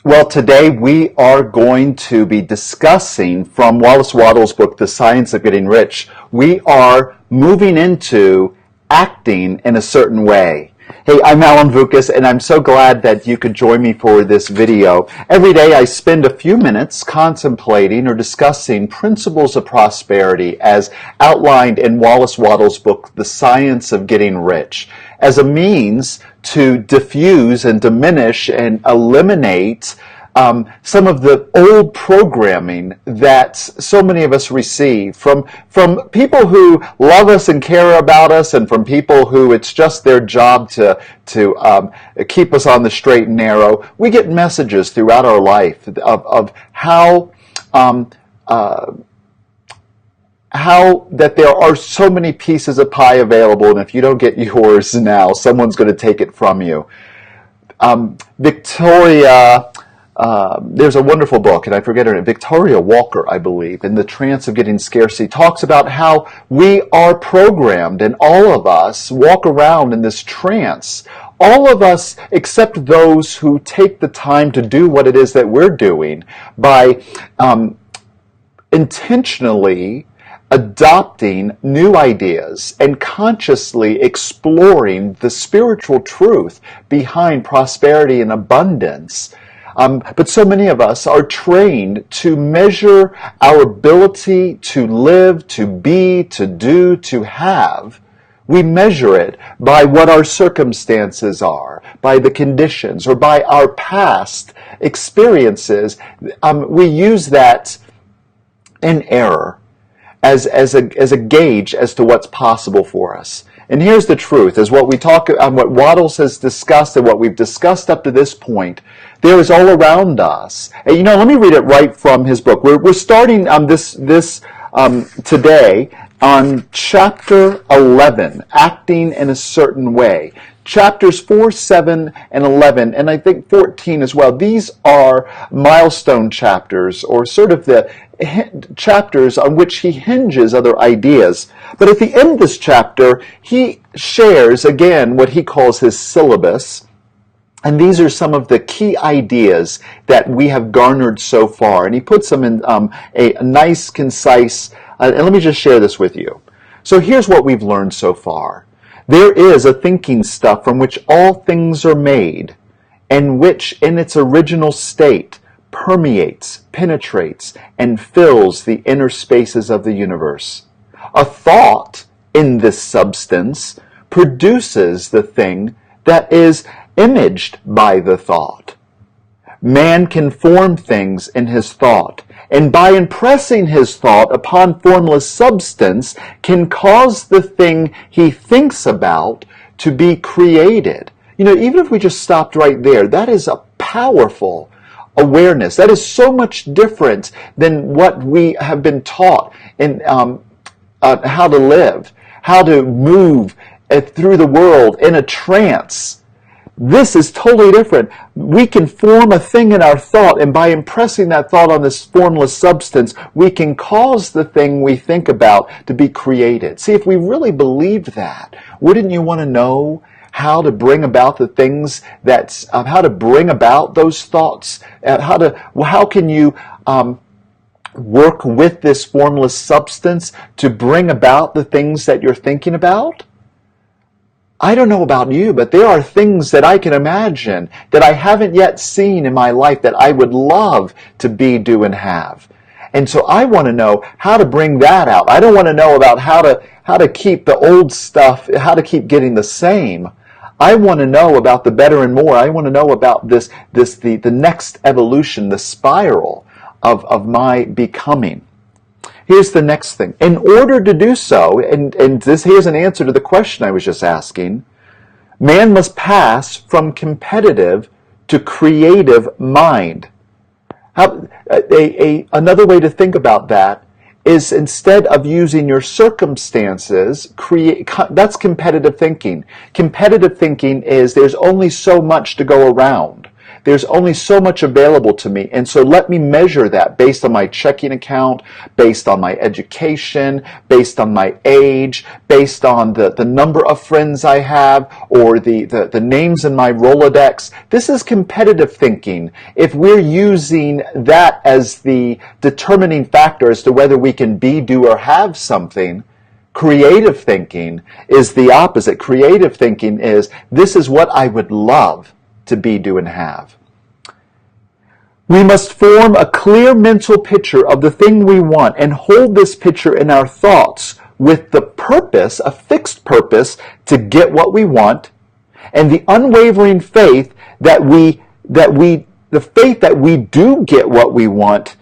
Well, today we are going to be discussing from Wallace Wattles' book, The Science of Getting Rich. We are moving into acting in a certain way. Hey, I'm Alan Vukas, and I'm so glad that you could join me for this video. Every day I spend a few minutes contemplating or discussing principles of prosperity as outlined in Wallace Wattles' book, The Science of Getting Rich, as a means to diffuse and diminish and eliminate some of the old programming that so many of us receive from people who love us and care about us, and from people who it's just their job to keep us on the straight and narrow. We get messages throughout our life of how that there are so many pieces of pie available, and if you don't get yours now, someone's going to take it from you. There's a wonderful book, and I forget her name, Victoria Walker, I believe, in The Trance of Getting Scarcity, talks about how we are programmed, and all of us walk around in this trance. All of us, except those who take the time to do what it is that we're doing by intentionally adopting new ideas and consciously exploring the spiritual truth behind prosperity and abundance. But so many of us are trained to measure our ability to live, to be, to do, to have. We measure it by what our circumstances are, by the conditions, or by our past experiences. We use that in error as a gauge as to what's possible for us. And here's the truth, is what what Wattles has discussed and what we've discussed up to this point, there is all around us. And let me read it right from his book. We're starting this today on chapter 11, Acting in a Certain Way. Chapters 4, 7, and 11, and I think 14 as well. These are milestone chapters, or sort of the chapters on which he hinges other ideas. But at the end of this chapter, he shares again what he calls his syllabus. And these are some of the key ideas that we have garnered so far. And he puts them in a nice, concise, and let me just share this with you. So here's what we've learned so far. There is a thinking stuff from which all things are made, and which in its original state permeates, penetrates, and fills the inner spaces of the universe. A thought in this substance produces the thing that is imaged by the thought. Man can form things in his thought, and by impressing his thought upon formless substance can cause the thing he thinks about to be created. Even if we just stopped right there, that is a powerful awareness. That is so much different than what we have been taught in how to live, how to move through the world in a trance. This is totally different. We can form a thing in our thought, and by impressing that thought on this formless substance, we can cause the thing we think about to be created. See, if we really believed that, wouldn't you want to know how to bring about the things how to bring about those thoughts? How can you work with this formless substance to bring about the things that you're thinking about? I don't know about you, but there are things that I can imagine that I haven't yet seen in my life that I would love to be, do, and have. And so I want to know how to bring that out. I don't want to know about how to keep the old stuff, how to keep getting the same. I want to know about the better and more. I want to know about the next evolution, the spiral of my becoming. Here's the next thing. In order to do so, and here's an answer to the question I was just asking, man must pass from competitive to creative mind. Another way to think about that is, instead of using your circumstances, that's competitive thinking. Competitive thinking is there's only so much to go around. There's only so much available to me. And so let me measure that based on my checking account, based on my education, based on my age, based on the number of friends I have, or the names in my Rolodex. This is competitive thinking. If we're using that as the determining factor as to whether we can be, do, or have something, creative thinking is the opposite. Creative thinking is, this is what I would love to be, do, and have. We must form a clear mental picture of the thing we want and hold this picture in our thoughts with the purpose, a fixed purpose, to get what we want, and the unwavering faith that we do get what we want,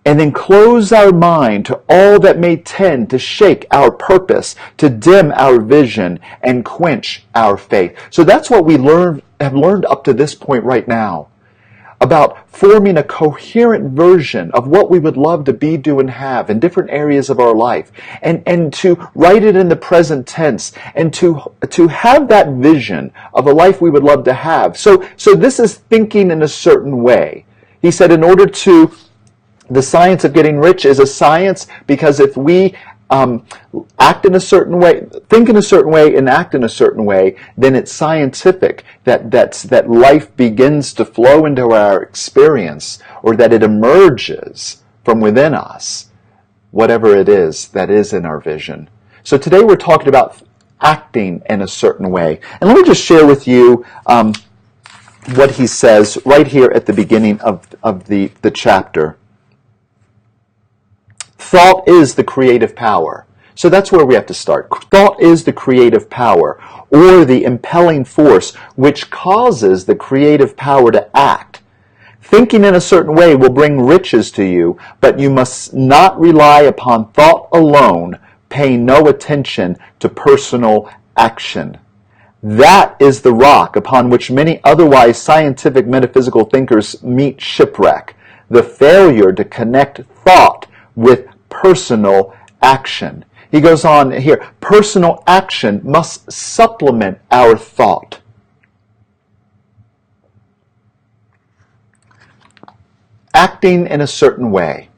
and then close our mind to all that may tend to shake our purpose, to dim our vision, and quench our faith. So that's what we have learned up to this point right now, about forming a coherent version of what we would love to be, do, and have in different areas of our life, and to write it in the present tense, and to have that vision of a life we would love to have. So this is thinking in a certain way. He said, in order to the science of getting rich is a science because if we act in a certain way, think in a certain way, and act in a certain way, then it's scientific that life begins to flow into our experience, or that it emerges from within us, whatever it is that is in our vision. So today we're talking about acting in a certain way. And let me just share with you what he says right here at the beginning of the chapter. Thought is the creative power. So that's where we have to start. Thought is the creative power, or the impelling force which causes the creative power to act. Thinking in a certain way will bring riches to you, but you must not rely upon thought alone, paying no attention to personal action. That is the rock upon which many otherwise scientific metaphysical thinkers meet shipwreck, the failure to connect thought with personal action. He goes on here, personal action must supplement our thought. Acting in a certain way.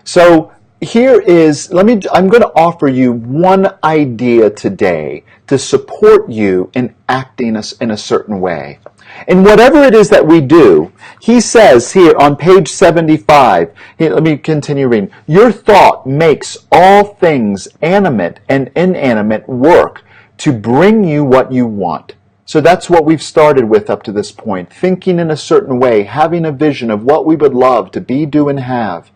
So here is, I'm going to offer you one idea today to support you in acting in a certain way. And whatever it is that we do, he says here on page 75, let me continue reading, your thought makes all things animate and inanimate work to bring you what you want. So that's what we've started with up to this point, thinking in a certain way, having a vision of what we would love to be, do, and have.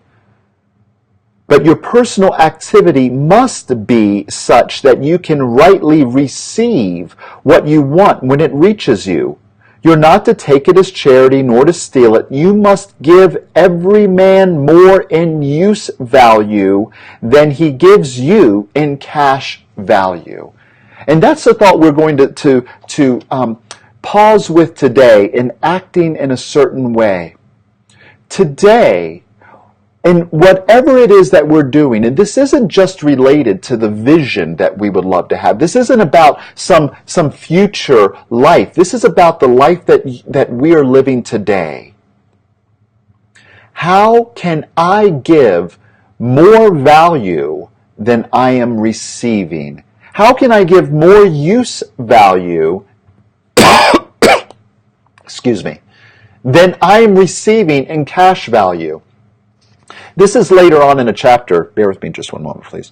But your personal activity must be such that you can rightly receive what you want when it reaches you. You're not to take it as charity nor to steal it. You must give every man more in use value than he gives you in cash value. And that's the thought we're going to pause with today in acting in a certain way. Today, and whatever it is that we're doing, and this isn't just related to the vision that we would love to have. This isn't about some future life. This is about the life that we are living today. How can I give more value than I am receiving? How can I give more use value, excuse me, than I am receiving in cash value? This is later on in a chapter. Bear with me just one moment, please.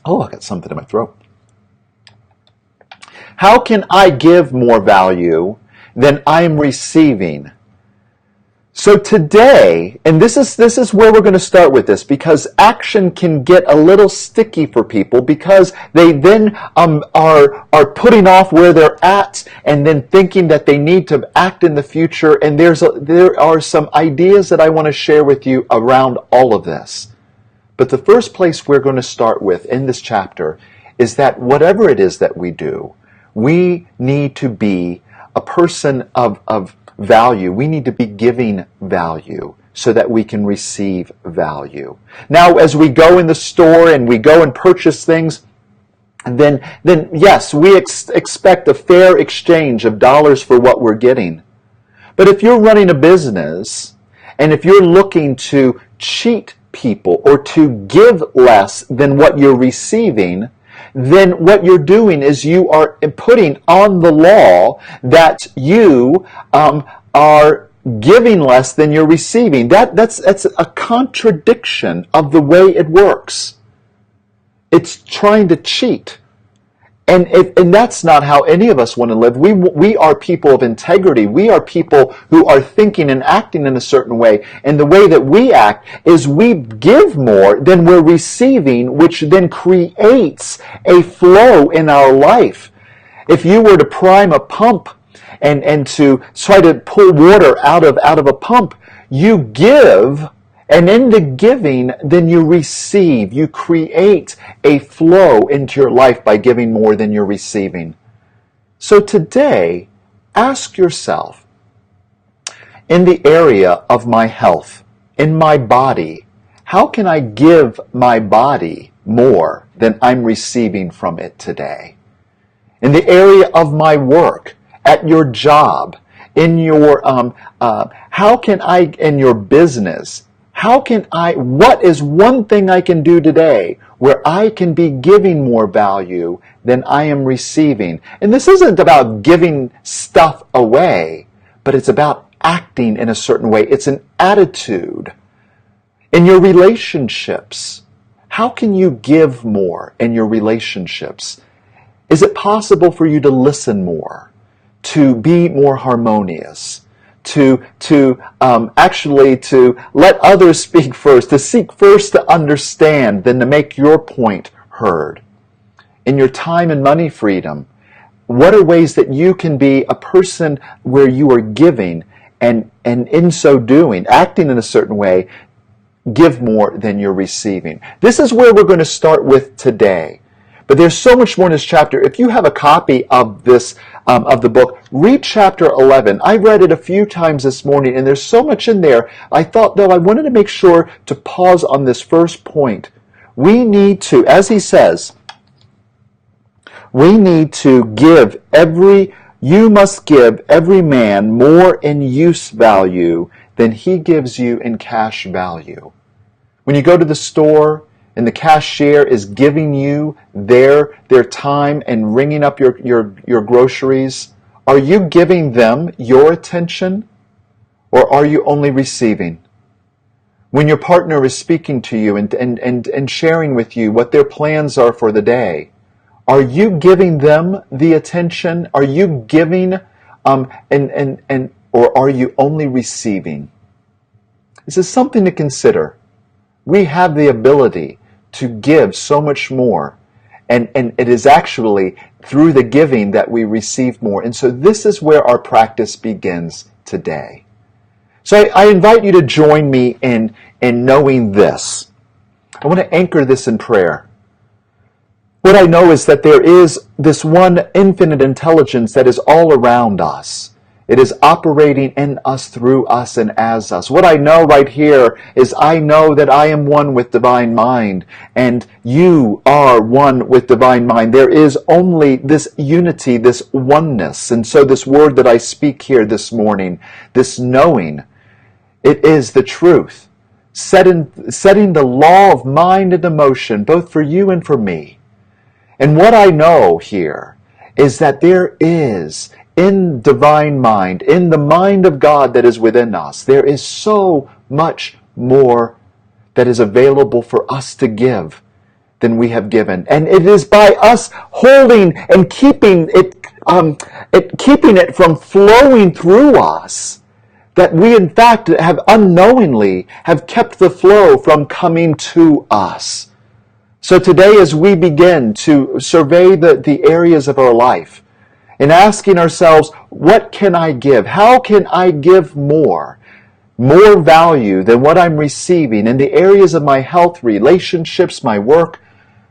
Oh, I got something in my throat. How can I give more value than I'm receiving? So today, and this is where we're going to start with this, because action can get a little sticky for people because they then are putting off where they're at and then thinking that they need to act in the future. And there are some ideas that I want to share with you around all of this. But the first place we're going to start with in this chapter is that whatever it is that we do, we need to be a person of value. We need to be giving value so that we can receive value. Now, as we go in the store and we go and purchase things, then yes, we expect a fair exchange of dollars for what we're getting. But if you're running a business, and if you're looking to cheat people or to give less than what you're receiving, then what you're doing is you are putting on the law that you are giving less than you're receiving. That's a contradiction of the way it works. It's trying to cheat. And that's not how any of us want to live. We are people of integrity. We are people who are thinking and acting in a certain way. And the way that we act is we give more than we're receiving, which then creates a flow in our life. If you were to prime a pump and to try to pull water out of a pump, you give. And in the giving, then you receive. You create a flow into your life by giving more than you're receiving. So today, ask yourself, in the area of my health, in my body, how can I give my body more than I'm receiving from it today? In the area of my work, at your job, in your, how can I, in your business, what is one thing I can do today where I can be giving more value than I am receiving? And this isn't about giving stuff away, but it's about acting in a certain way. It's an attitude. In your relationships, how can you give more in your relationships? Is it possible for you to listen more, to be more harmonious, to let others speak first, to seek first to understand than to make your point heard? In your time and money freedom, what are ways that you can be a person where you are giving and in so doing, acting in a certain way, give more than you're receiving? This is where we're going to start with today. But there's so much more in this chapter. If you have a copy of this, of the book, read chapter 11. I read it a few times this morning, and there's so much in there. I thought, though, I wanted to make sure to pause on this first point. We need to, as he says, we need to you must give every man more in use value than he gives you in cash value. When you go to the store, and the cashier is giving you their time and ringing up your groceries, are you giving them your attention, or are you only receiving? When your partner is speaking to you and sharing with you what their plans are for the day, are you giving them the attention? Are you giving or are you only receiving? This is something to consider. We have the ability to give so much more. And it is actually through the giving that we receive more. And so this is where our practice begins today. So I invite you to join me in knowing this. I want to anchor this in prayer. What I know is that there is this one infinite intelligence that is all around us. It is operating in us, through us, and as us. What I know right here is I know that I am one with divine mind, and you are one with divine mind. There is only this unity, this oneness. And so this word that I speak here this morning, this knowing, it is the truth, setting the law of mind into motion, both for you and for me. And what I know here is that there is, in divine mind, in the mind of God that is within us, there is so much more that is available for us to give than we have given. And it is by us holding and keeping it from flowing through us that we in fact have unknowingly have kept the flow from coming to us. So today, as we begin to survey the areas of our life, and asking ourselves, what can I give? How can I give more value than what I'm receiving in the areas of my health, relationships, my work,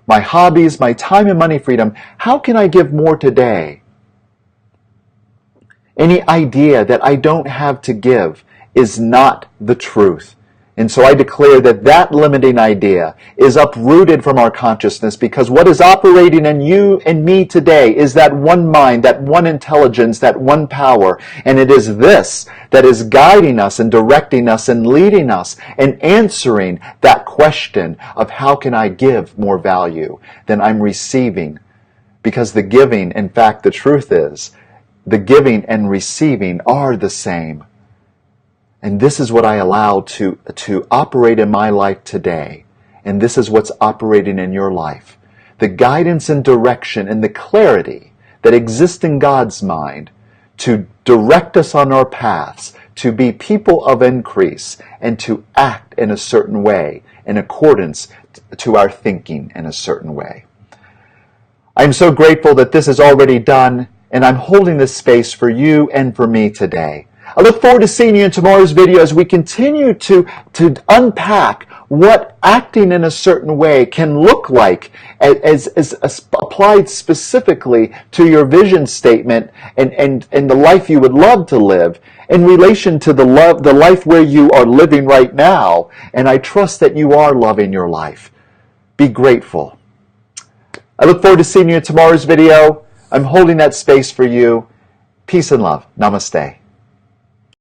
my hobbies, my time and money freedom? How can I give more today? Any idea that I don't have to give is not the truth. And so I declare that that limiting idea is uprooted from our consciousness, because what is operating in you and me today is that one mind, that one intelligence, that one power. And it is this that is guiding us and directing us and leading us and answering that question of how can I give more value than I'm receiving? Because the giving, in fact, the truth is, the giving and receiving are the same. And this is what I allow to operate in my life today. And this is what's operating in your life. The guidance and direction and the clarity that exists in God's mind to direct us on our paths, to be people of increase, and to act in a certain way in accordance to our thinking in a certain way. I'm so grateful that this is already done, and I'm holding this space for you and for me today. I look forward to seeing you in tomorrow's video as we continue to unpack what acting in a certain way can look like as applied specifically to your vision statement and the life you would love to live in relation to the life where you are living right now. And I trust that you are loving your life. Be grateful. I look forward to seeing you in tomorrow's video. I'm holding that space for you. Peace and love. Namaste.